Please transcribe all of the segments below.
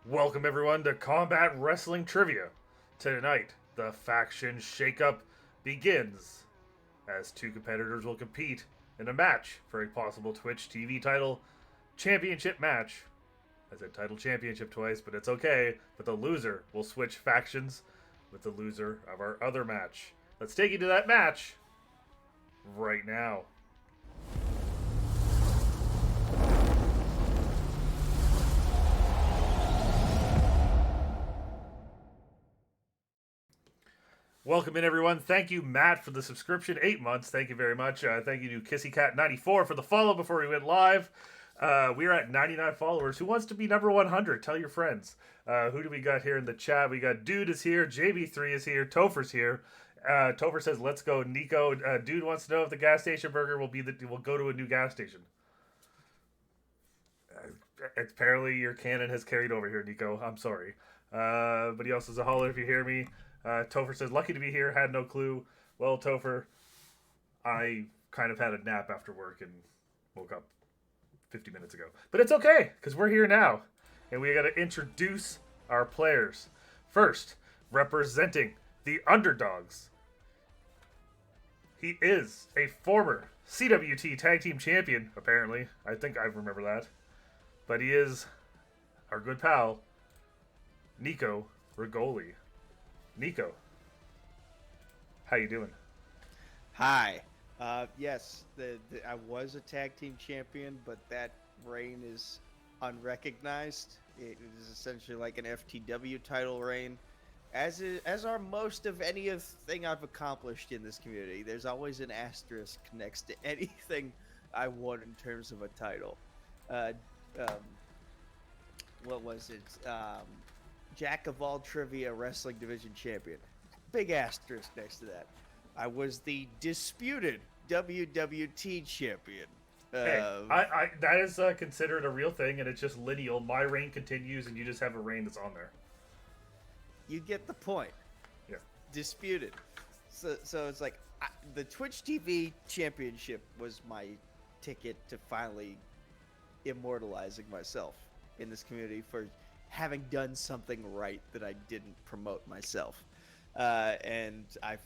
Welcome everyone to Combat Wrestling Trivia. Tonight, the faction shakeup begins as two competitors will compete in a match for a possible Twitch TV title championship match. I said title championship twice, but it's okay. But the loser will switch factions with the loser of our other match. Let's take you to that match right now. Welcome in, everyone. Thank you, Matt, for the subscription. 8 months. Thank you very much. Thank you to KissyCat94 for the follow before we went live. We're at 99 followers. Who wants to be number 100? Tell your friends. Who do we got here in the chat? We got Dude is here. JB3 is here. Topher's here. Topher says, let's go. Nico, Dude wants to know if the gas station burger will go to a new gas station. Apparently your canon has carried over here, Nico. I'm sorry. But he also says, holler if you hear me. Topher says, lucky to be here, had no clue. Well, Topher, I kind of had a nap after work and woke up 50 minutes ago. But it's okay, because we're here now. And we got to introduce our players. First, representing the underdogs. He is a former CWT Tag Team Champion, apparently. I think I remember that. But he is our good pal, Nico Rigoli. Nico, how you doing? Hi. Yes, I was a tag team champion, but that reign is unrecognized. It is essentially like an FTW title reign, as are most of anything I've accomplished in this community. There's always an asterisk next to anything I won in terms of a title. What was it? Jack of all trivia wrestling division champion. Big asterisk next to that. I was the disputed WWT champion. That is considered a real thing, and it's just lineal. My reign continues, and you just have a reign that's on there. You get the point. Yeah. Disputed. So it's like the Twitch TV championship was my ticket to finally immortalizing myself in this community for having done something right that I didn't promote myself. And I've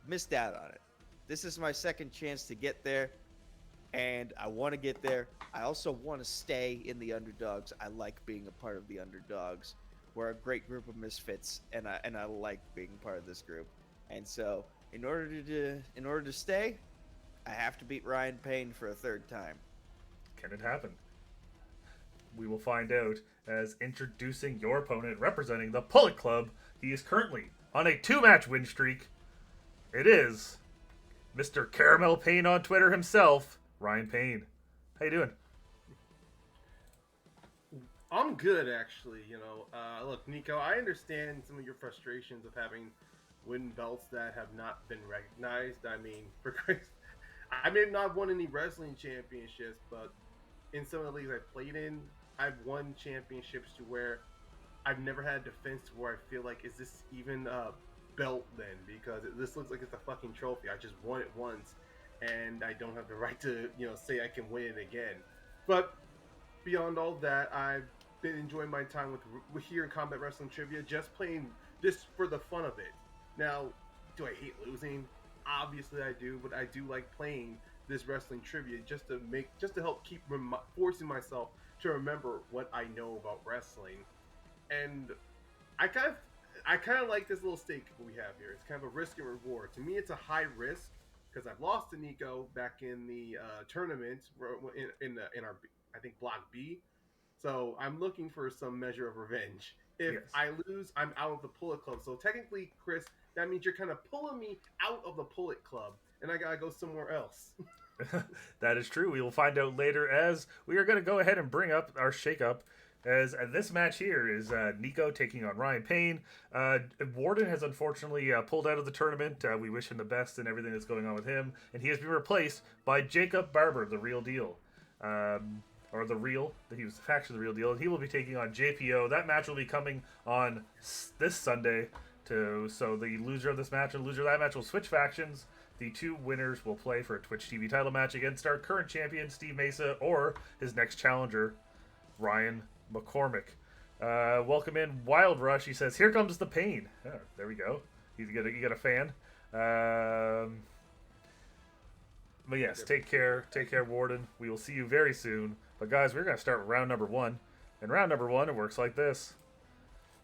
missed out on it. This is my second chance to get there, and I want to get there. I also want to stay in the underdogs. I like being a part of the underdogs. We're a great group of misfits, and I like being part of this group. And so, in order to stay, I have to beat Ryan Payne for a third time. Can it happen? We will find out as introducing your opponent representing the Pullet Club. He is currently on a 2-match win streak. It is Mr. Caramel Payne on Twitter himself, Ryan Payne. How you doing? I'm good, actually. Look, Nico, I understand some of your frustrations of having win belts that have not been recognized. I mean, for Christ, I may not have won any wrestling championships, but in some of the leagues I've played in, I've won championships to where I've never had a defense where I feel like, is this even a belt then? Because this looks like it's a fucking trophy. I just won it once, and I don't have the right to, say I can win it again. But beyond all that, I've been enjoying my time with here in Combat Wrestling Trivia, just playing this for the fun of it. Now, do I hate losing? Obviously I do, but I do like playing this wrestling trivia just to help keep forcing myself to remember what I know about wrestling. And I kind of like this little stake we have here. It's kind of a risk and reward. To me, it's a high risk because I've lost to Nico back in the tournament in our, I think, Block B. So I'm looking for some measure of revenge. If I lose, I'm out of the Pullet Club. So technically, Chris, that means you're kind of pulling me out of the Pullet Club, and I gotta go somewhere else. That is true. We will find out later as we are going to go ahead and bring up our shakeup. As this match here is Nico taking on Ryan Payne. Warden has unfortunately pulled out of the tournament. We wish him the best and everything that's going on with him. And he has been replaced by Jacob Barber, the real deal. He was the faction, the real deal. And he will be taking on JPO. That match will be coming on this Sunday. So the loser of this match and the loser of that match will switch factions. The two winners will play for a Twitch TV title match against our current champion, Steve Mesa, or his next challenger, Ryan McCormick. Welcome in Wild Rush. He says, "Here comes the Payne." Oh, there we go. You got a fan. But yes, take care, Warden. We will see you very soon. But guys, we're gonna start with round number 1. In round number 1, it works like this: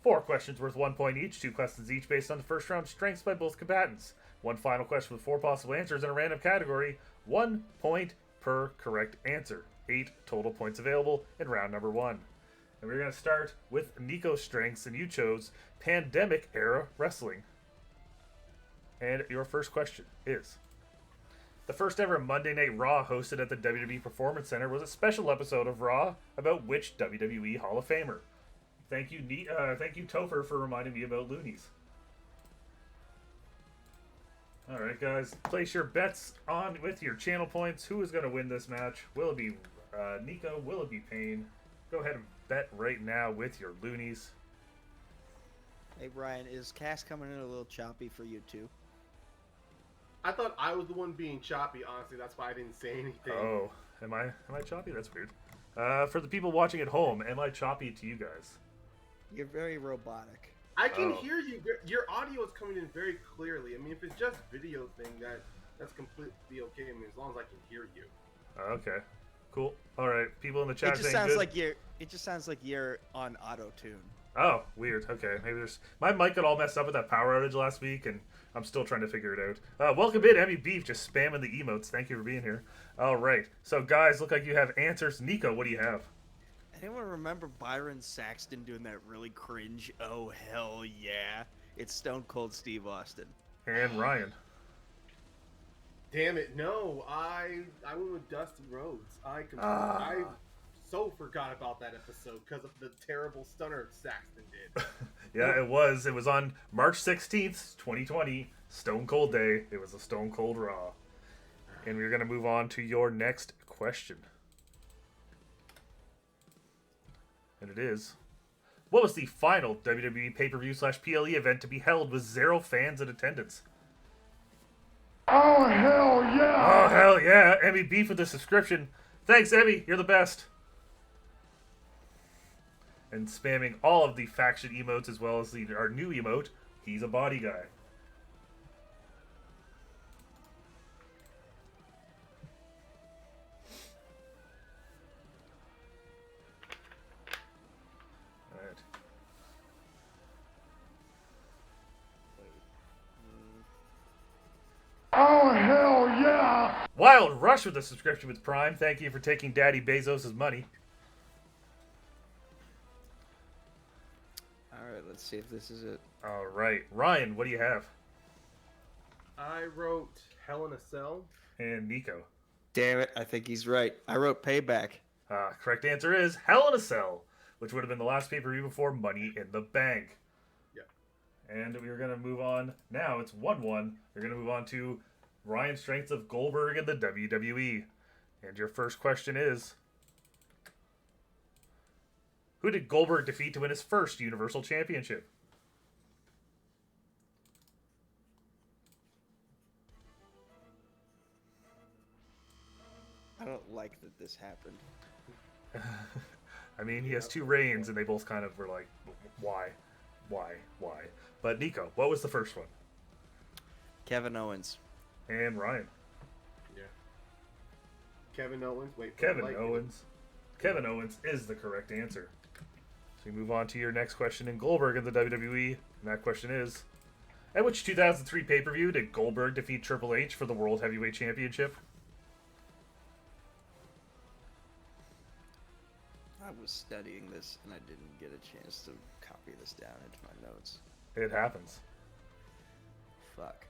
4 questions worth 1 point each. 2 questions each based on the first round strengths by both combatants. 1 final question with 4 possible answers in a random category. 1 point per correct answer. 8 total points available in round number 1. And we're going to start with Nico's strengths, and you chose Pandemic Era Wrestling. And your first question is: the first ever Monday Night Raw hosted at the WWE Performance Center was a special episode of Raw about which WWE Hall of Famer? Thank you, Topher, for reminding me about Loonies. All right, guys, place your bets on with your channel points. Who is going to win this match? Will it be Nico? Will it be Payne? Go ahead and bet right now with your Loonies. Hey, Brian, is Cass coming in a little choppy for you, too? I thought I was the one being choppy, honestly. That's why I didn't say anything. Oh, am I choppy? That's weird. For the people watching at home, am I choppy to you guys? You're very robotic. I can hear you. Your audio is coming in very clearly. I mean, if it's just video thing, that's completely okay. I mean, as long as I can hear you. Okay, cool. All right, people in the chat It just saying sounds good. like you're on auto tune. Oh, weird. Okay, maybe my mic got all messed up with that power outage last week, and I'm still trying to figure it out. Welcome in, Emmy Beef, just spamming the emotes. Thank you for being here. All right, so guys, look like you have answers. Nico, what do you have? Anyone remember Byron Saxton doing that really cringe, "Oh, hell yeah"? It's Stone Cold Steve Austin. And Ryan. Damn it! No, I went with Dusty Rhodes. I so forgot about that episode because of the terrible stunner Saxton did. Yeah, it was. It was on March 16th, 2020, Stone Cold Day. It was a Stone Cold Raw. And we're going to move on to your next question. And it is: what was the final WWE pay-per-view/PLE event to be held with 0 fans in attendance? Oh, hell yeah! Oh, hell yeah. Emmy Beef with the subscription. Thanks, Emmy. You're the best. And spamming all of the faction emotes as well as our new emote, he's a body guy. Alright. Oh, hell yeah! Wild Rush with the subscription with Prime. Thank you for taking Daddy Bezos' money. Alright, let's see if this is it. Alright. Ryan, what do you have? I wrote Hell in a Cell. And Nico. Damn it, I think he's right. I wrote Payback. Correct answer is Hell in a Cell, which would have been the last pay-per-view before Money in the Bank. Yeah. And we're going to move on. Now it's 1-1. We're going to move on to Ryan's strengths of Goldberg in the WWE. And your first question is: who did Goldberg defeat to win his first Universal Championship? I don't like that this happened. I mean, he has 2 reigns, and they both kind of were like, why? But Nico, what was the first one? Kevin Owens. And Ryan. Yeah. Kevin Owens. Wait. Kevin Owens. Kevin Owens is the correct answer. So we move on to your next question in Goldberg in the WWE. And that question is: at which 2003 pay-per-view did Goldberg defeat Triple H for the World Heavyweight Championship? I was studying this and I didn't get a chance to copy this down into my notes. It happens. Fuck.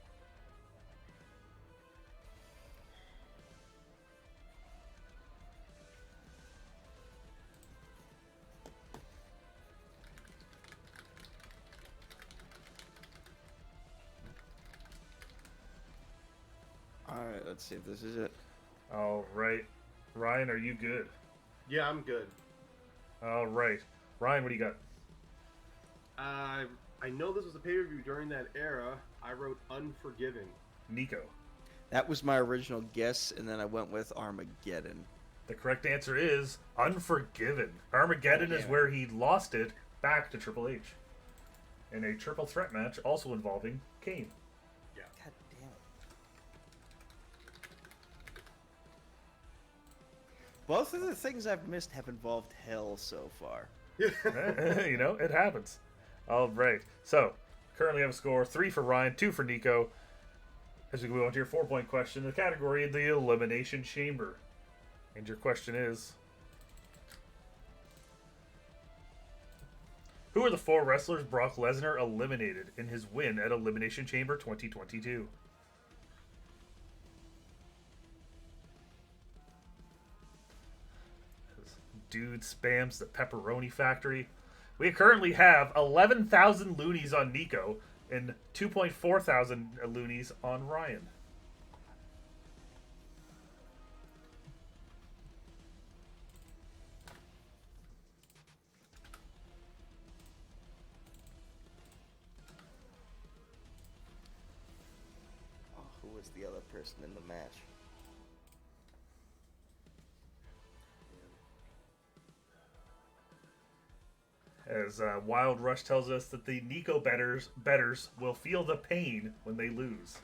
Alright, let's see if this is it. All right. Ryan, are you good? Yeah, I'm good. All right. Ryan, what do you got? I know this was a pay-per-view during that era. I wrote Unforgiven. Nico. That was my original guess, and then I went with Armageddon. The correct answer is Unforgiven. Armageddon is yeah. where he lost it back to Triple H in a triple threat match also involving Kane. Yeah. God damn it. Both of the things I've missed have involved hell so far. You know, it happens. All right. So, currently have a score 3 for Ryan, 2 for Nico. As we go on to your 4-point question, the category of the Elimination Chamber. And your question is, who are the 4 wrestlers Brock Lesnar eliminated in his win at Elimination Chamber 2022? Dude spams the pepperoni factory. We currently have 11,000 loonies on Nico and 2.4 thousand loonies on Ryan. Oh, who was the other person in the match? As Wild Rush tells us that the Nico betters will feel the pain when they lose.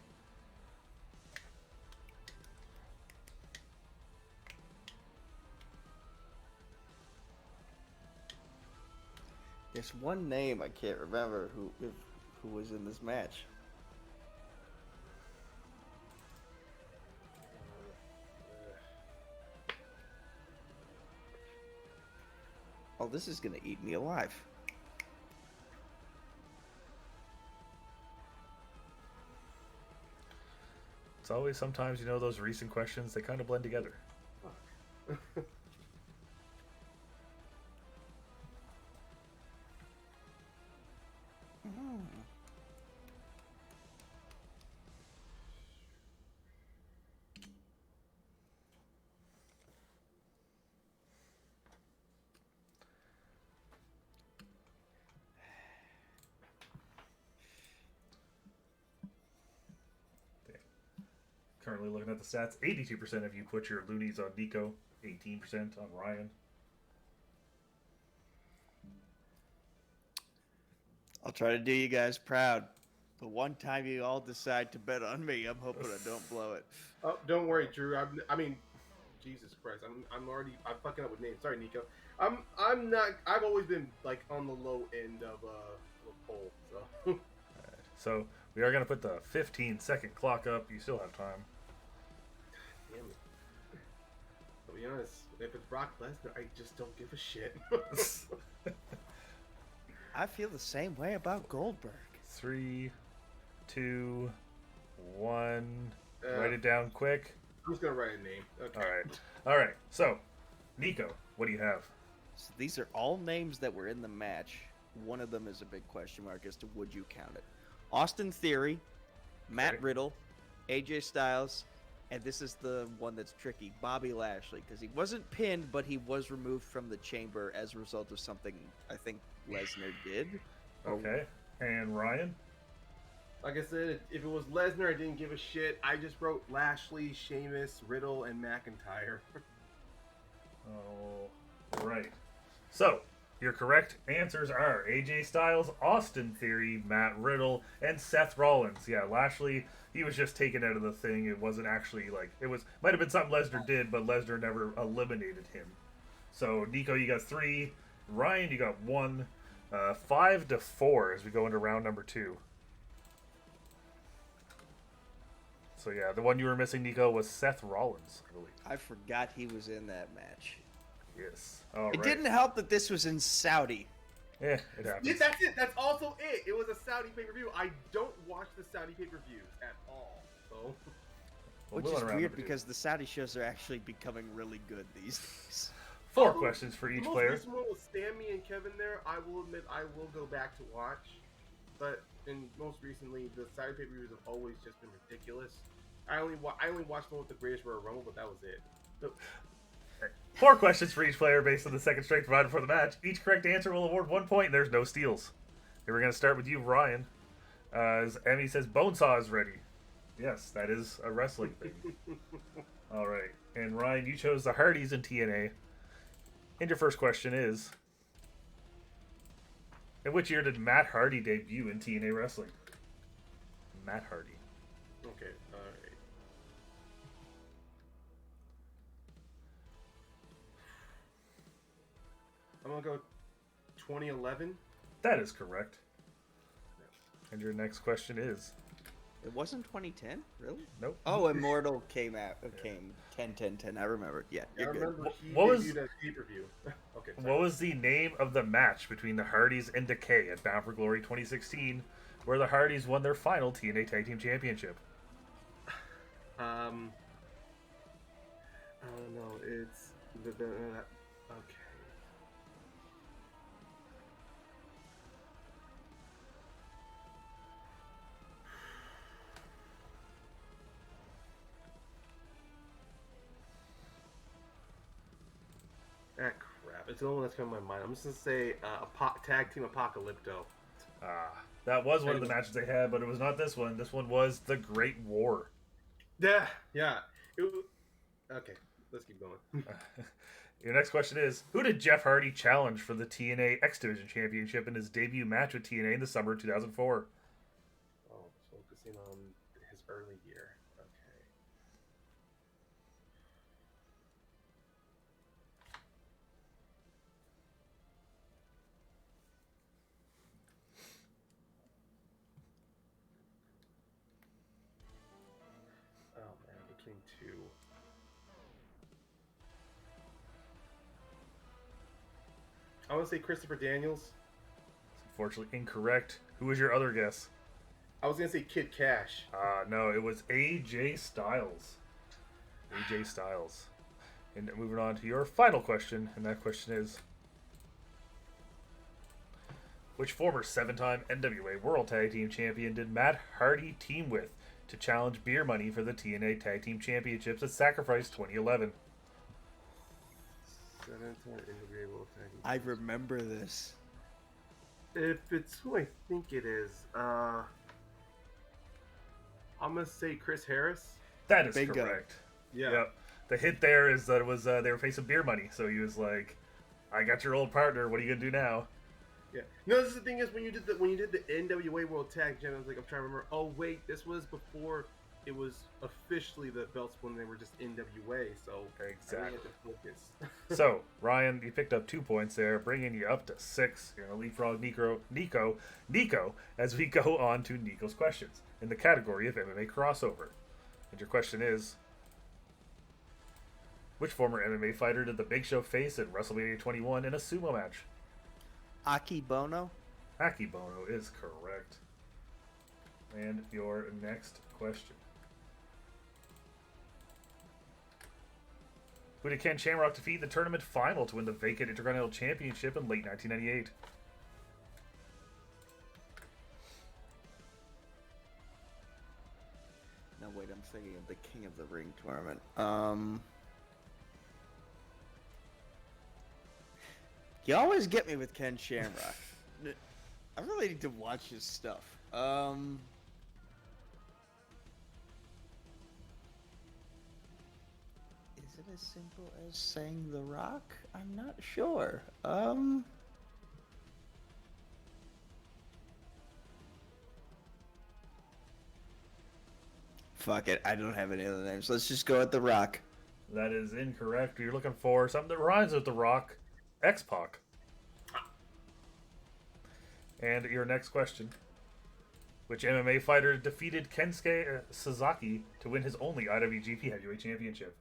There's one name I can't remember who was in this match. Oh, this is gonna eat me alive. It's always sometimes, you know, those recent questions, they kind of blend together. Currently looking at the stats, 82% of you put your loonies on Nico, 18% on Ryan. I'll try to do you guys proud. The one time you all decide to bet on me, I'm hoping I don't blow it. Oh, don't worry, Drew. I mean, Jesus Christ, I'm fucking up with names. Sorry, Nico. I'm not. I've always been like on the low end of a poll. So. So we are going to put the 15-second clock up. You still have time. Damn it. I'll be honest. If it's Brock Lesnar, I just don't give a shit. I feel the same way about Goldberg. 3, 2, 1. Write it down quick. I'm just gonna write a name. Okay. All right. So, Nico, what do you have? So these are all names that were in the match. One of them is a big question mark as to would you count it. Austin Theory, Matt Okay. Riddle, AJ Styles, and this is the one that's tricky, Bobby Lashley, because he wasn't pinned, but he was removed from the chamber as a result of something I think Lesnar did. Okay. And Ryan? Like I said, if it was Lesnar, I didn't give a shit. I just wrote Lashley, Sheamus, Riddle, and McIntyre. Oh, right. So, your correct answers are AJ Styles, Austin Theory, Matt Riddle, and Seth Rollins. Yeah, Lashley, he was just taken out of the thing. It wasn't actually like, might have been something Lesnar did, but Lesnar never eliminated him. So, Nico, you got 3. Ryan, you got 1. 5-4 as we go into round number 2. So yeah, the one you were missing, Nico, was Seth Rollins, I believe. I forgot he was in that match. Yes. All right. It didn't help that this was in Saudi. Yeah, it happens. Yeah, that's it. That's also it. It was a Saudi pay-per-view. I don't watch the Saudi pay-per-views at all. So. Well, Which we'll is run around weird number 2. because the Saudi shows are actually becoming really good these days. 4 questions for each the player. Most recent one with Sammy and Kevin there. I will admit I will go back to watch, but most recently the Saudi pay-per-views have always just been ridiculous. I only watched one with the Greatest Royal Rumble, but that was it. So, 4 questions for each player based on the second strength provided for the match. Each correct answer will award 1 point, and there's no steals. Here we're going to start with you, Ryan. As Emmy says, Bonesaw is ready. Yes, that is a wrestling thing. All right. And Ryan, you chose the Hardys in TNA. And your first question is, In which year did Matt Hardy debut in TNA wrestling? Matt Hardy. Okay, alright. I'm gonna go 2011. That is correct. And your next question is? It wasn't 2010, really? Nope. Oh, Immortal came 10. I remember. Yeah, I you're good. remember he What was- debuted at pay-per-view. Okay, sorry. What was the name of the match between the Hardys and Decay at Bound for Glory 2016, where the Hardys won their final TNA Tag Team Championship? I don't know. It's okay. Ah, crap. It's the only one that's coming to my mind. I'm just gonna say Tag Team Apocalypto. That was one of the matches they had, but it was not this one. This one was the Great War. Yeah. Okay, let's keep going. Your next question is, who did Jeff Hardy challenge for the TNA X Division Championship in his debut match with TNA in the summer of 2004? Oh, focusing on his early year. Okay. Oh man, between two. I want to say Christopher Daniels. It's unfortunately incorrect. Who was your other guess? I was gonna say Kid Cash. No, it was AJ Styles. AJ Styles. And moving on to your final question, and that question is, which former 7-time NWA World Tag Team Champion did Matt Hardy team with to challenge Beer Money for the TNA Tag Team Championships at Sacrifice 2011? I remember this. If it's who I think it is, I'm gonna say Chris Harris. That is Bingo. correct. Yeah. Yep. The hit there is that it was they were facing Beer Money, so he was like, "I got your old partner. What are you gonna do now?" Yeah. No, this is the thing is when you did the NWA World Tag Team, I was like, I'm trying to remember. Oh wait, this was before it was officially the belts when they were just NWA. So I really Exactly. had to focus. So Ryan, you picked up 2 points there, bringing you up to 6. You're gonna leapfrog Nico, as we go on to Nico's questions in the category of MMA crossover. And your question is, which former MMA fighter did the Big Show face at WrestleMania 21 in a sumo match? Aki Bono? Akibono is correct. And your next question. Who did Ken Shamrock defeat in the tournament final to win the vacant Intercontinental Championship in late 1998? No, wait, I'm thinking of the King of the Ring tournament. You always get me with Ken Shamrock. I really need to watch his stuff. Is it as simple as saying The Rock? I'm not sure. Fuck it, I don't have any other names. Let's just go with The Rock. That is incorrect. You're looking for something that rhymes with The Rock. X-Pac. And your next question. Which MMA fighter defeated Kensuke Sasaki to win his only IWGP Heavyweight Championship?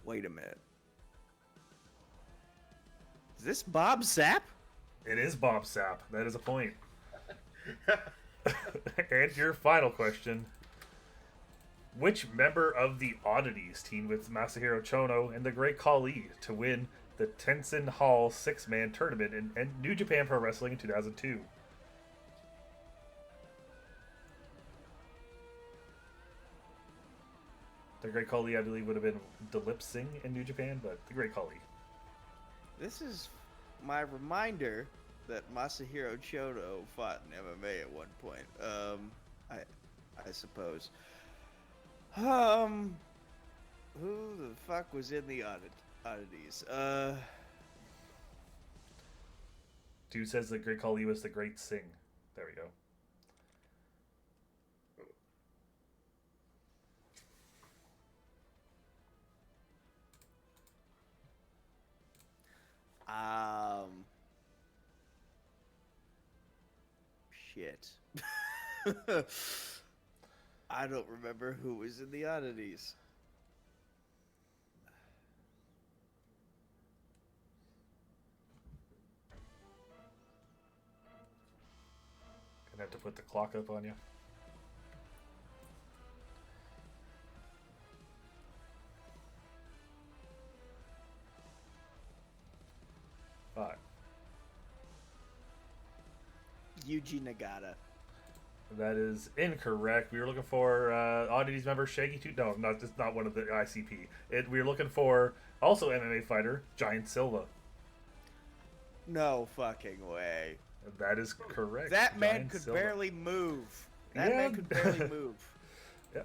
Wait a minute. Is this Bob Sapp? It is Bob Sapp. That is a point. And your final question. Which member of the Oddities teamed with Masahiro Chono and the Great Khali to win the Tenson Hall 6-man tournament in New Japan Pro Wrestling in 2002? The Great Khali, I believe, would have been Dilip Singh in New Japan, but the Great Khali. This is my reminder that Masahiro Chono fought in MMA at one point. I suppose. Who the fuck was in the oddities? Dude says the Great Khali was the Great Sing. There we go. Shit. I don't remember who was in the oddities. Gonna have to put the clock up on you. Five. Yuji Nagata. That is incorrect. We were looking for oddities member Shaggy Two. No, it's not one of the ICP. We were looking for also MMA fighter Giant Silva. No fucking way. That is correct. That man Giant could Silva. barely move. That Yeah. man could barely move. Yeah.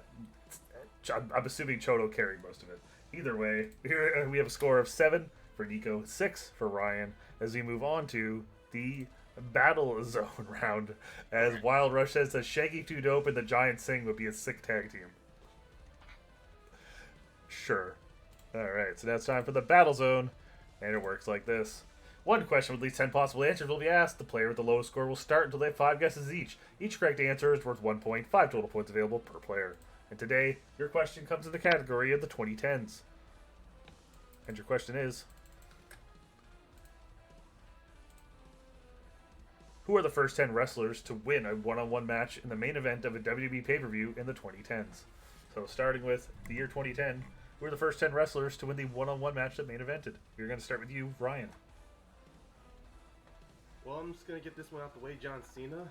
I'm assuming Choto carried most of it. Either way, here we have a score of 7 for Nico, 6 for Ryan, as we move on to the Battle Zone round, as Wild Rush says that Shaggy 2 Dope and the Giant Sing would be a sick tag team. Sure. Alright, so now it's time for the Battle Zone, and it works like this. One question with at least 10 possible answers will be asked. The player with the lowest score will start until they have 5 guesses each. Each correct answer is worth 1 point, 5 total points available per player. And today, your question comes in the category of the 2010s. And your question is, who are the first 10 wrestlers to win a one-on-one match in the main event of a WWE pay-per-view in the 2010s? So starting with the year 2010, who are the first 10 wrestlers to win the one-on-one match that main evented? We're going to start with you, Ryan. Well, I'm just gonna get this one out the way. John Cena.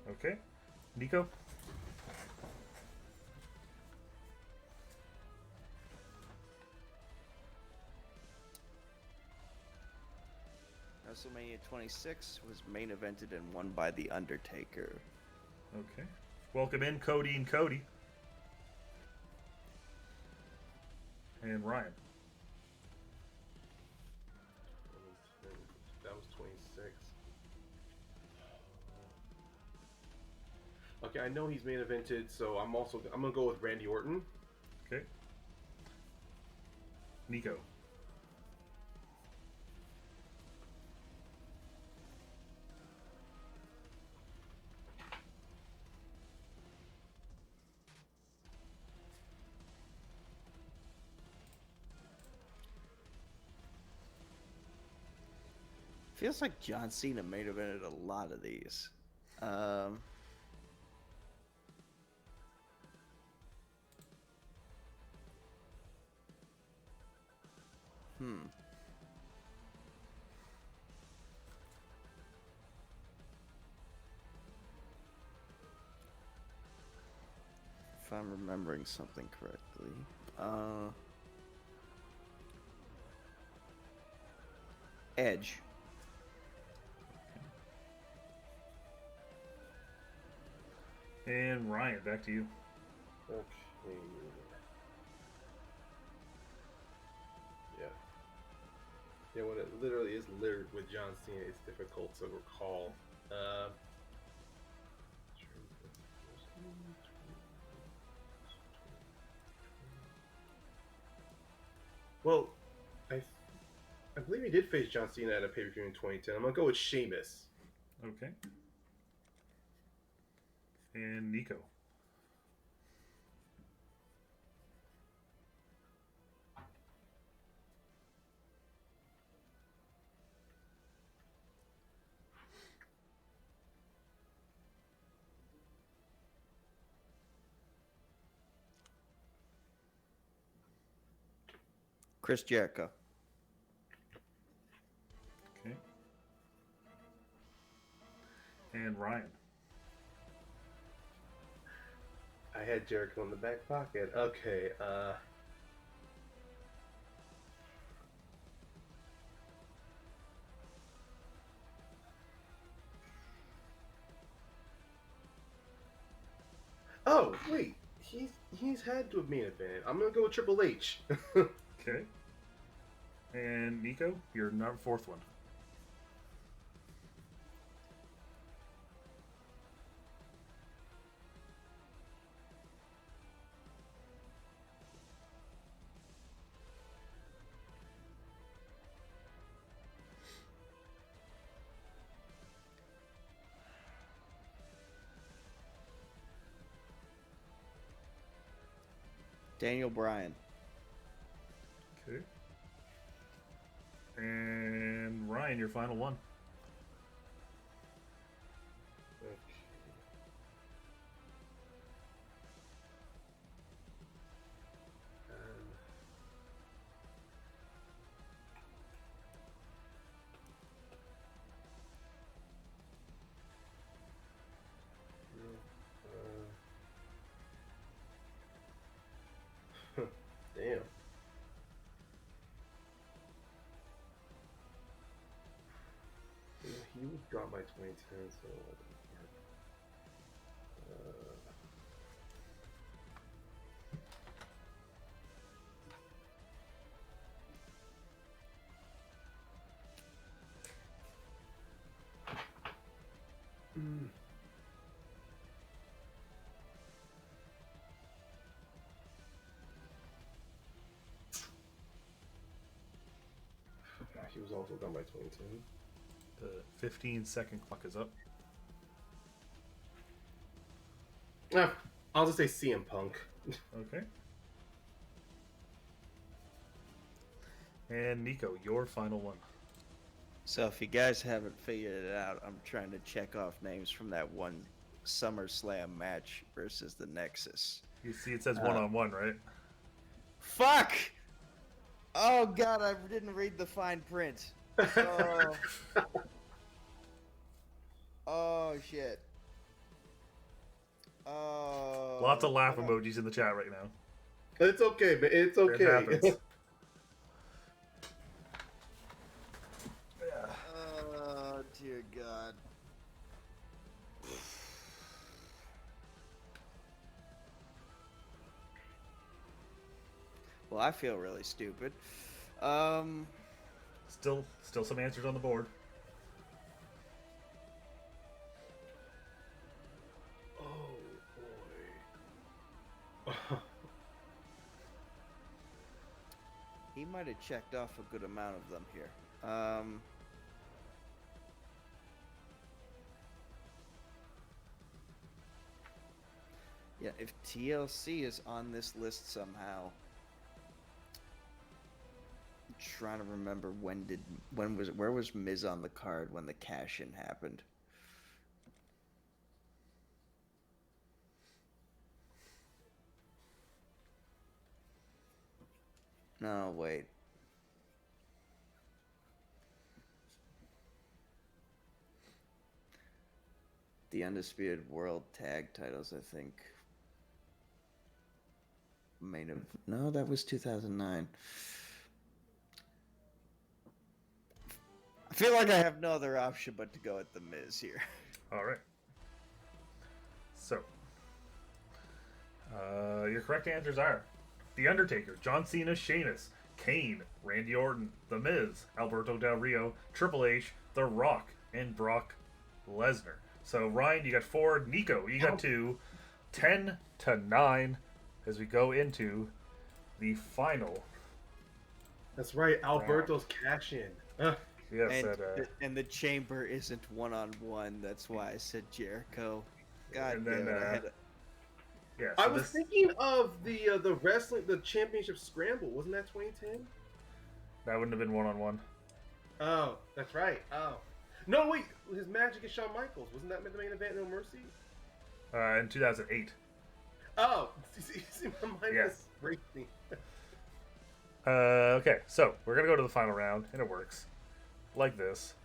Okay. Nico? WrestleMania 26 was main evented and won by The Undertaker. Okay. Welcome in, Cody and Cody. And Ryan. That was 26. Okay, I know he's main evented, so I'm gonna go with Randy Orton. Okay. Nico. Feels like John Cena main evented a lot of these. If I'm remembering something correctly. Edge. And Ryan, back to you. Okay. Yeah. Yeah, when it literally is littered with John Cena, it's difficult to recall. Well, I believe he did face John Cena at a pay-per-view in 2010. I'm gonna go with Sheamus. Okay. And Nico. Chris Jericho. Okay. And Ryan. I had Jericho in the back pocket. Okay, Oh, wait. he's had to have main event. I'm gonna go with Triple H. Okay. And Nico, your fourth one. Daniel Bryan. Okay. And Ryan, your final one. Damn. He would drop by 2010, so. He was also done by 2010. The 15-second clock is up. I'll just say CM Punk. Okay. And Nico, your final one. So if you guys haven't figured it out, I'm trying to check off names from that one SummerSlam match versus the Nexus. You see, it says one-on-one, right? Fuck! Oh god, I didn't read the fine print. Oh, oh shit. Oh. Lots of laugh emojis in the chat right now. It's okay, but it's okay. It happens. Oh dear god. Well, I feel really stupid. Still some answers on the board. Oh boy. He might have checked off a good amount of them here. Yeah, if TLC is on this list somehow. I'm trying to remember where was Miz on the card when the cash-in happened? No, wait. The Undisputed World Tag titles, I think. No, that was 2009. I feel like I have no other option but to go with The Miz here. All right. So, your correct answers are The Undertaker, John Cena, Sheamus, Kane, Randy Orton, The Miz, Alberto Del Rio, Triple H, The Rock, and Brock Lesnar. So, Ryan, you got 4. Nico, you got 2. 10-9 as we go into the final. That's right, Alberto's cash-in. Yes, and the chamber isn't one-on-one. That's why I said Jericho. God And damn then, it, I had yeah, I so was this- thinking of the wrestling, the championship scramble. Wasn't that 2010? that wouldn't have been one-on-one. Oh, that's right. Oh. No, wait. His match against Shawn Michaels. Wasn't that the main event, No Mercy? In 2008. Oh. See, my mind Yeah. is racing. Okay, so we're going to go to the final round, and it works like this.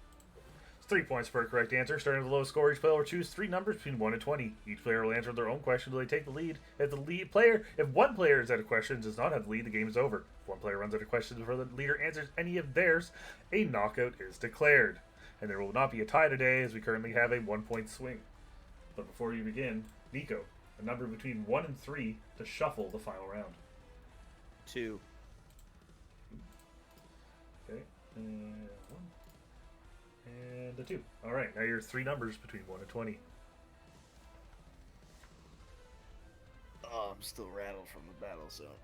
It's 3 points per correct answer. Starting with the lowest score, each player will choose 3 numbers between 1 and 20. Each player will answer their own question until they take the lead. If one player is out of questions, does not have the lead, the game is over. If one player runs out of questions before the leader answers any of theirs, a knockout is declared. And there will not be a tie today, as we currently have a 1-point swing. But before you begin, Nico, a number between 1 and 3 to shuffle the final round. 2. Okay. And 1. And a 2. All right. Now you're 3 numbers between 1 and 20. Oh, I'm still rattled from the battle zone.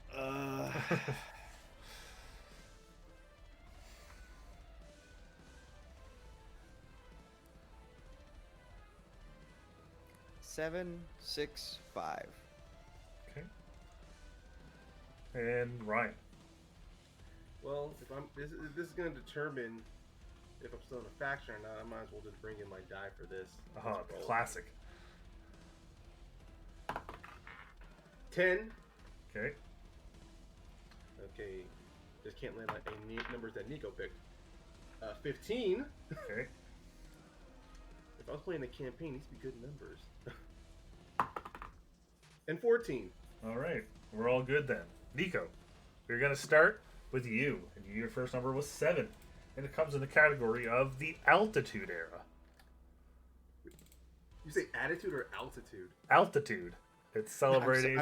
7, 6, 5. Okay. And Ryan. Well, if this is going to determine if I'm still in a faction or not, I might as well just bring in my die for this. Classic. 10. Okay. Okay. Just can't land any numbers that Nico picked. 15. Okay. If I was playing a campaign, these would be good numbers. And 14. All right. We're all good then. Nico, we're going to start with you. And your first number was 7. And it comes in the category of the Altitude Era. You say attitude or altitude? Altitude. It's celebrating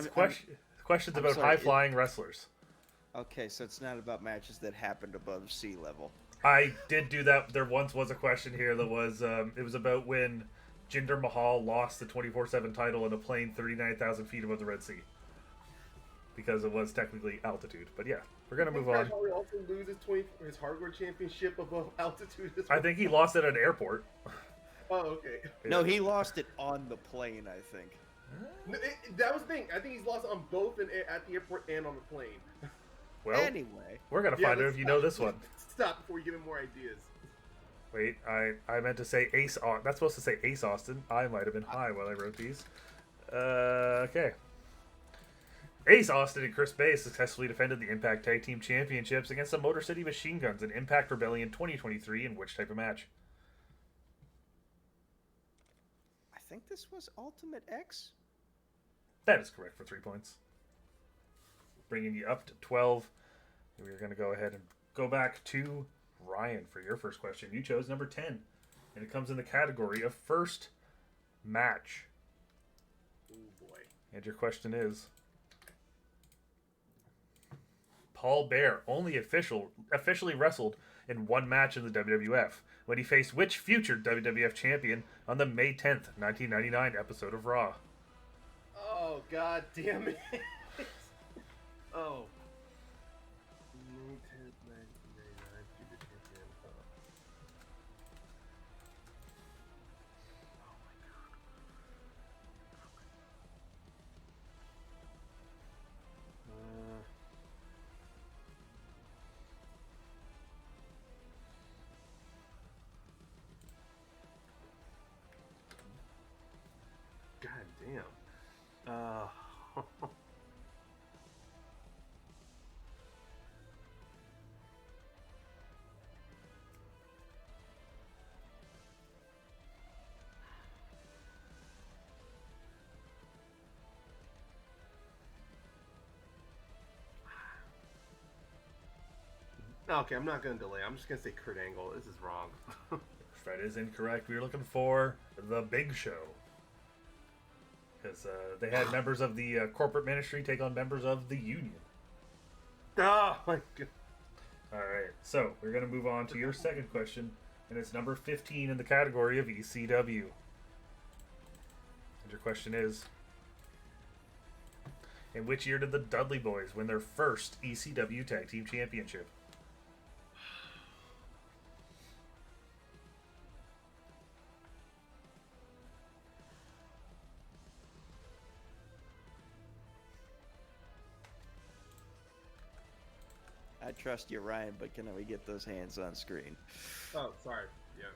questions about sorry, high-flying wrestlers. Okay, so it's not about matches that happened above sea level. I did do that. There once was a question here that was, it was about when Jinder Mahal lost the 24/7 title in a plane 39,000 feet above the Red Sea. Because it was technically altitude. But yeah, we're going to move on. Probably also lose his hardware championship above altitude as I well. think he lost it at an airport. Oh, okay. No, he lost it on the plane, I think. No, that was the thing. I think he's lost on both at the airport and on the plane. Well, Anyway. we're going to find out if you know this one. Stop before you give him more ideas. Wait, I meant to say Ace Austin. That's supposed to say Ace Austin. I might have been high while I wrote these. Okay. Ace Austin and Chris Bay successfully defended the Impact Tag Team Championships against the Motor City Machine Guns in Impact Rebellion 2023 in which type of match? I think this was Ultimate X. That is correct for 3 points. Bringing you up to 12. We're going to go ahead and go back to Ryan for your first question. You chose number 10. And it comes in the category of first match. Oh boy. And your question is... Paul Bear only officially wrestled in one match in the WWF when he faced which future WWF champion on the May 10th, 1999 episode of Raw? Oh, god damn it. Oh. May 10th, 1999, future champion. Oh my god. God damn. Okay, I'm not going to delay. I'm just going to say Kurt Angle. This is wrong. That is incorrect. We were looking for the Big Show. Because they had members of the corporate ministry take on members of the union. Oh my god. Alright, so we're going to move on to your second question. And it's number 15 in the category of ECW. And your question is... In which year did the Dudley Boys win their first ECW Tag Team Championship? I trust you, Ryan, but can we get those hands on screen? Oh, sorry. Yeah.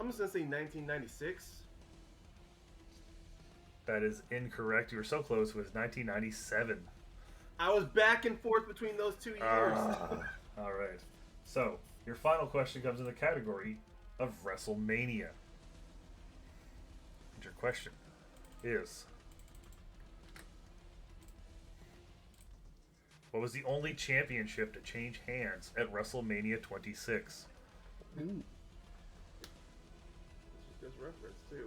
I'm just gonna say 1996. That is incorrect. You were so close. It was 1997. I was back and forth between those 2 years. All right. So, your final question comes in the category of WrestleMania. And your question is... What was the only championship to change hands at WrestleMania 26? Ooh. This is reference too.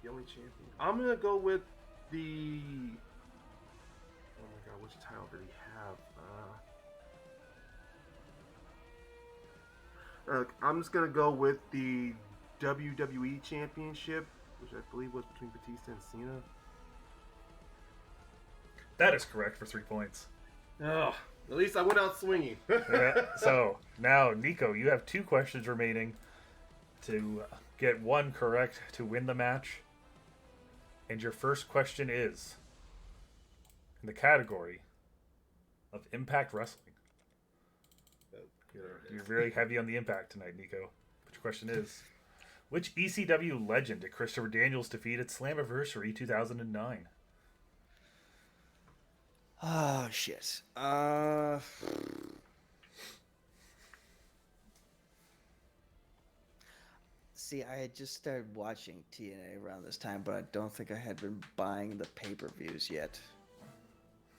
The only champion. I'm gonna go with the. Oh my god, which title did he have? I'm just gonna go with the WWE Championship, which I believe was between Batista and Cena. That is correct for 3 points. Oh, at least I went out swinging. Yeah, so now, Nico, you have 2 questions remaining to get 1 correct to win the match. And your first question is in the category of Impact Wrestling. You're very heavy on the Impact tonight, Nico. But your question is, which ECW legend did Christopher Daniels defeat at Slammiversary 2009? Oh, shit. See, I had just started watching TNA around this time, but I don't think I had been buying the pay-per-views yet.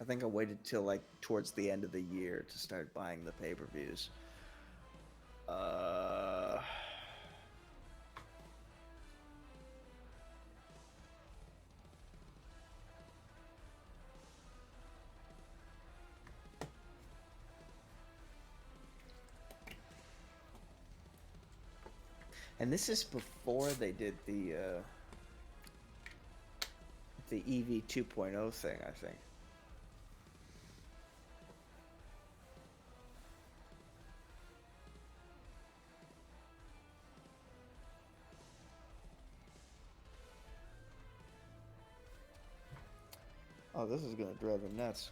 I think I waited till like towards the end of the year to start buying the pay-per-views. And this is before they did the EV 2.0 thing, I think. Oh, this is gonna drive him nuts.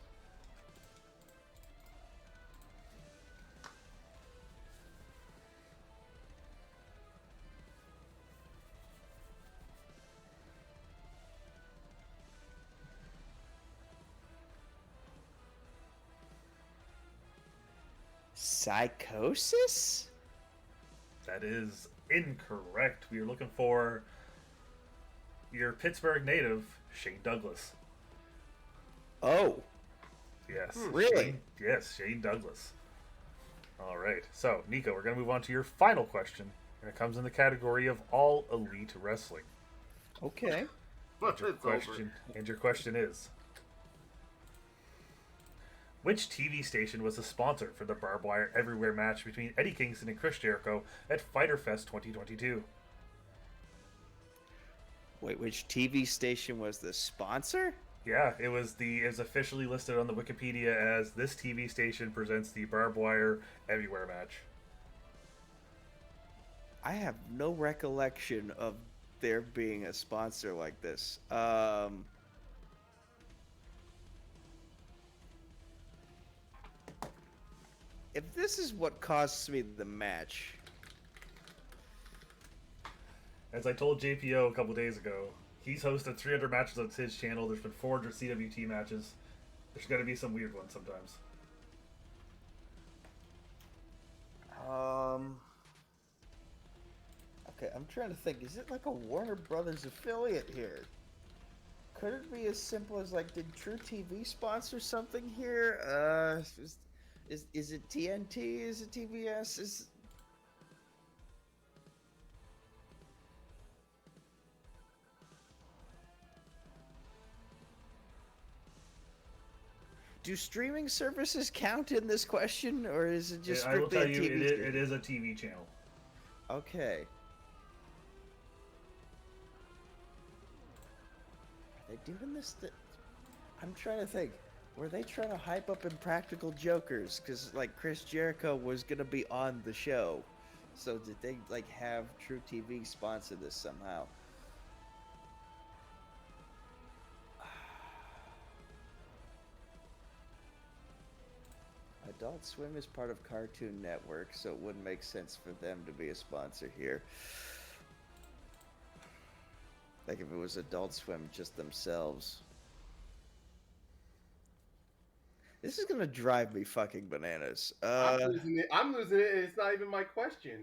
Psychosis? That is incorrect. We are looking for your Pittsburgh native, Shane Douglas. Oh, Yes. really? Shane Douglas. All right. So, Nico, we're going to move on to your final question. And it comes in the category of All Elite Wrestling. Okay. It's over. And your question is, which TV station was the sponsor for the Barbed Wire Everywhere match between Eddie Kingston and Chris Jericho at Fyter Fest 2022? Wait, which TV station was the sponsor? Yeah, it was officially listed on the Wikipedia as this TV station presents the Barbed Wire Everywhere match. I have no recollection of there being a sponsor like this. If this is what costs me the match, As I told JPO a couple days ago, he's hosted 300 matches on his channel. There's been 400 CWT matches. There's got to be some weird ones sometimes. okay, I'm trying to think. Is it like a Warner Brothers affiliate here? Could it be as simple as like, did True TV sponsor something here? Is it TNT? Is it TBS? Do streaming services count in this question, or is it just I will strictly tell a you, TV station? it is a TV channel. Okay. Are they doing this? I'm trying to think. Were they trying to hype up Impractical Jokers? Because, like, Chris Jericho was going to be on the show. So did they, like, have True TV sponsor this somehow? I Adult Swim is part of Cartoon Network, so it wouldn't make sense for them to be a sponsor here. Like if it was Adult Swim just themselves. This is gonna drive me fucking bananas. I'm losing it. I'm losing it, and it's not even my question.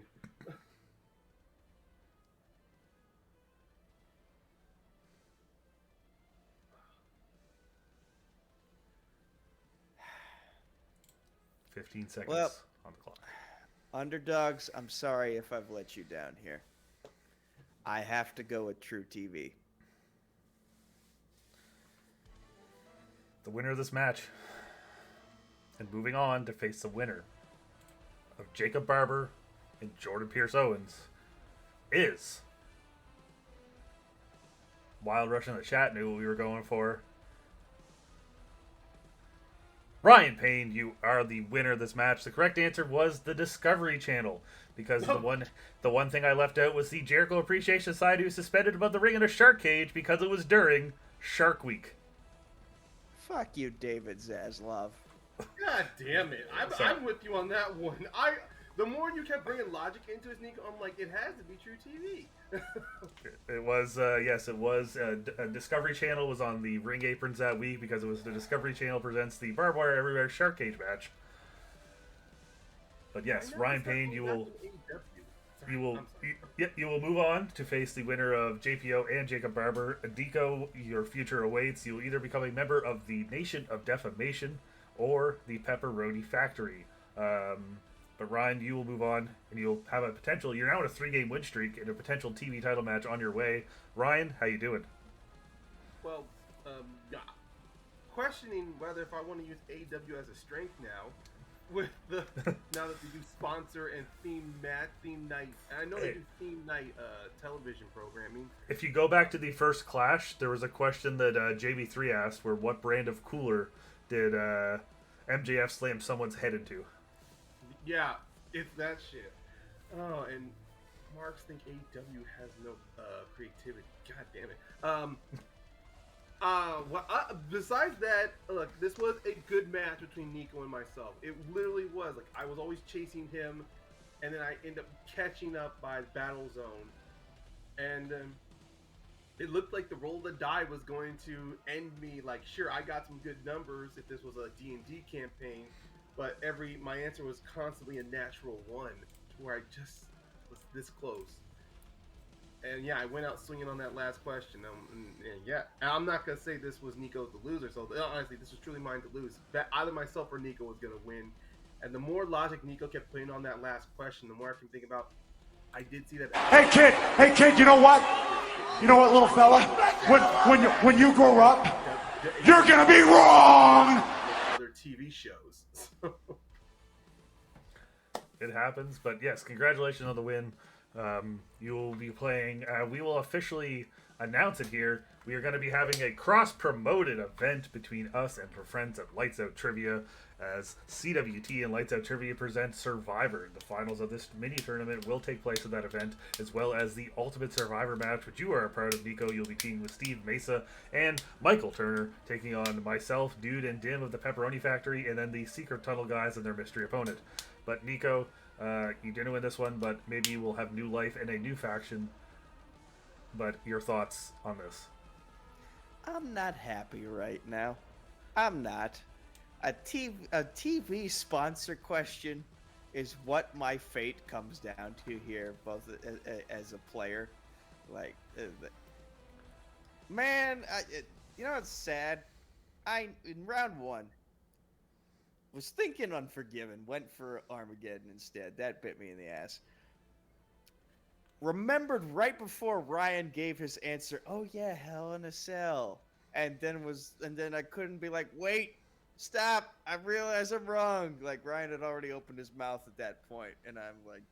$15 seconds Well, on the clock. Underdogs, I'm sorry if I've let you down here. I have to go with True TV. The winner of this match, and moving on to face the winner of Jacob Barber and Jordan Pierce Owens, is Wild Rush in the chat knew what we were going for. Ryan Payne, you are the winner of this match. The correct answer was the Discovery Channel, because the one thing I left out was the Jericho Appreciation Society was suspended above the ring in a shark cage because it was during Shark Week. Fuck you, David Zaslav. God damn it! I'm with you on that one. The more you kept bringing logic into it, Nico, I'm like, it has to be True TV. It was, yes, it was. Discovery Channel was on the ring aprons that week because it was the Discovery Channel presents the Barbed Wire Everywhere Shark Cage match. But yes, Ryan Payne, you will move on to face the winner of JPO and Jacob Barber. Nico, your future awaits. You will either become a member of the Nation of Defamation or the Pepperoni Factory. But Ryan, you will move on, and you'll have a potential. You're now in a 3-game win streak and a potential TV title match on your way. Ryan, how you doing? Well, yeah. Questioning whether if I want to use AEW as a strength now, with the now that they do sponsor and theme night. And I know they do theme night television programming. If you go back to the first Clash, there was a question that JB3 asked, where what brand of cooler did MJF slam someone's head into? Yeah, it's that shit. Oh, and Marks think AEW has no creativity. God damn it. Besides that, look, this was a good match between Nico and myself. It literally was. Like, I was always chasing him, and then I end up catching up by Battle Zone. And it looked like the roll of the die was going to end me. Like, sure, I got some good numbers if this was a D&D campaign, but my answer was constantly a natural one, where I just was this close. And yeah, I went out swinging on that last question. And yeah, I'm not gonna say this was Nico the loser. So honestly, this was truly mine to lose. Either myself or Nico was gonna win. And the more logic Nico kept putting on that last question, the more I can think about. I did see that. Hey kid, you know what? You know what, little fella? When you grow up, you're gonna be wrong. Other TV shows. It happens, but yes, congratulations on the win. You will be playing. We will officially announce it here. We are going to be having a cross-promoted event between us and our friends at Lights Out Trivia, as CWT and Lights Out Trivia present Survivor. The finals of this mini-tournament will take place at that event, as well as the Ultimate Survivor match, which you are a part of, Nico. You'll be teaming with Steve Mesa and Michael Turner, taking on myself, Dude, and Dim of the Pepperoni Factory, and then the Secret Tunnel guys and their mystery opponent. But Nico, you didn't win this one, but maybe you will have new life and a new faction. But your thoughts on this? I'm not happy right now. I'm not. A TV sponsor question is what my fate comes down to here, both as a player. Like, man, you know what's sad? In round 1, was thinking Unforgiven, went for Armageddon instead. That bit me in the ass. Remembered right before Ryan gave his answer, oh yeah, Hell in a Cell. And then I couldn't be like, wait, stop, I realize I'm wrong. Like, Ryan had already opened his mouth at that point, and I'm like,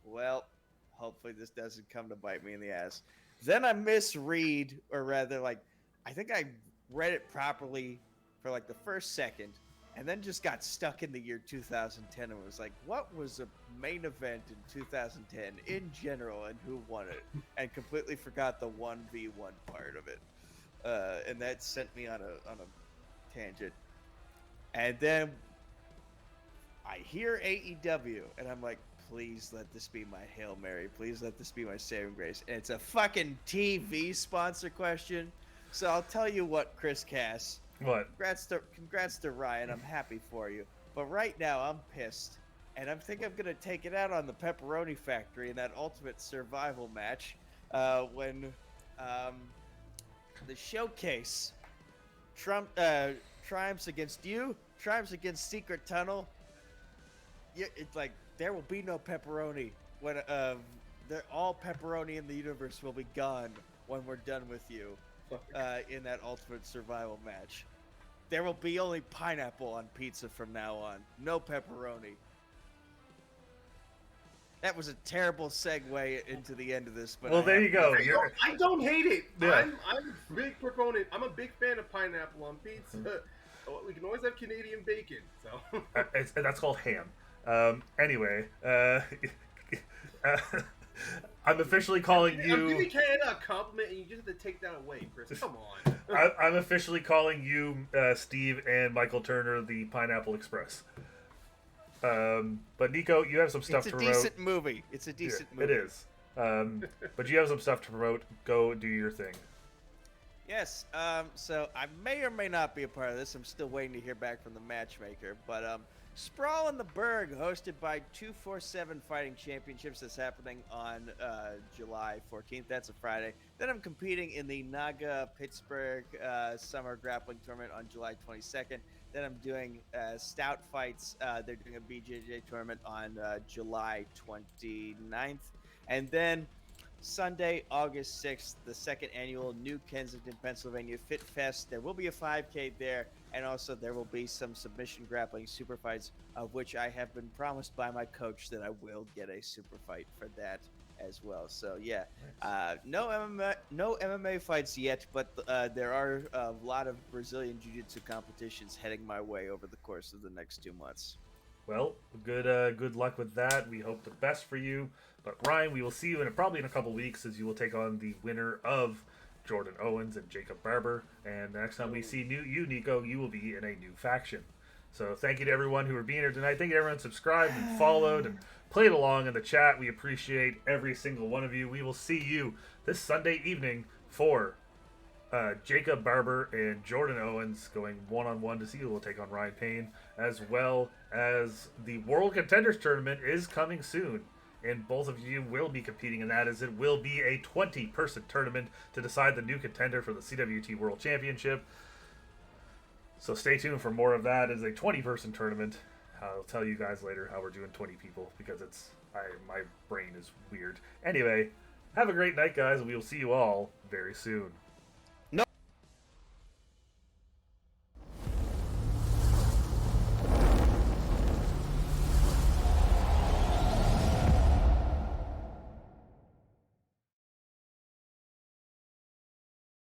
well, hopefully this doesn't come to bite me in the ass. Then I misread, or rather, like, I think I read it properly for like the first second, and then just got stuck in the year 2010 and was like, what was a main event in 2010 in general, and who won it? And completely forgot the 1v1 part of it. And that sent me on a tangent. And then I hear AEW, and I'm like, please let this be my Hail Mary. Please let this be my saving grace. And it's a fucking TV sponsor question. So I'll tell you what, Chris Cass. What? Congrats to Ryan. I'm happy for you. But right now, I'm pissed. And I think I'm going to take it out on the Pepperoni Factory in that Ultimate Survival match when the Showcase triumphs against you, triumphs against Secret Tunnel. It's like there will be no pepperoni when all pepperoni in the universe will be gone when we're done with you in that Ultimate Survival match. There will be only pineapple on pizza from now on. No pepperoni. That was a terrible segue into the end of this, but well, there you go. I don't hate it. Yeah. I'm a big proponent. I'm a big fan of pineapple on pizza. We can always have Canadian bacon. So that's called ham. Anyway, I'm officially calling you. I'm giving Canada a compliment, and you just have to take that away, Chris. Come on. I'm officially calling you, Steve and Michael Turner, the Pineapple Express. But Nico, you have some stuff to promote. It's a decent movie. It's a decent movie. It is. But you have some stuff to promote. Go do your thing. Yes. So I may or may not be a part of this. I'm still waiting to hear back from the matchmaker. But Sprawl in the Berg, hosted by 247 Fighting Championships, is happening on July 14th. That's a Friday. Then I'm competing in the Naga Pittsburgh Summer Grappling Tournament on July 22nd. Then I'm doing Stout Fights. They're doing a BJJ tournament on July 29th. And then Sunday, August 6th, the second annual New Kensington, Pennsylvania Fit Fest. There will be a 5K there, and also there will be some submission grappling super fights, of which I have been promised by my coach that I will get a super fight for that as well. So yeah, no MMA fights yet, but there are a lot of Brazilian Jiu-Jitsu competitions heading my way over the course of the next 2 months. Well, good luck with that. We hope the best for you. But Ryan, we will see you probably in a couple weeks, as you will take on the winner of Jordan Owens and Jacob Barber. And the next time we see you, Nico, you will be in a new faction. So thank you to everyone who are being here tonight. Thank you to everyone who subscribed and followed and played along in the chat. We appreciate every single one of you. We will see you this Sunday evening for Jacob Barber and Jordan Owens going one-on-one to see who will take on Ryan Payne, as well as the World Contenders Tournament is coming soon. And both of you will be competing in that, as it will be a 20-person tournament to decide the new contender for the CWT World Championship. So stay tuned for more of that. It's a 20-person tournament. I'll tell you guys later how we're doing 20 people, because my brain is weird. Anyway, have a great night, guys, and we will see you all very soon.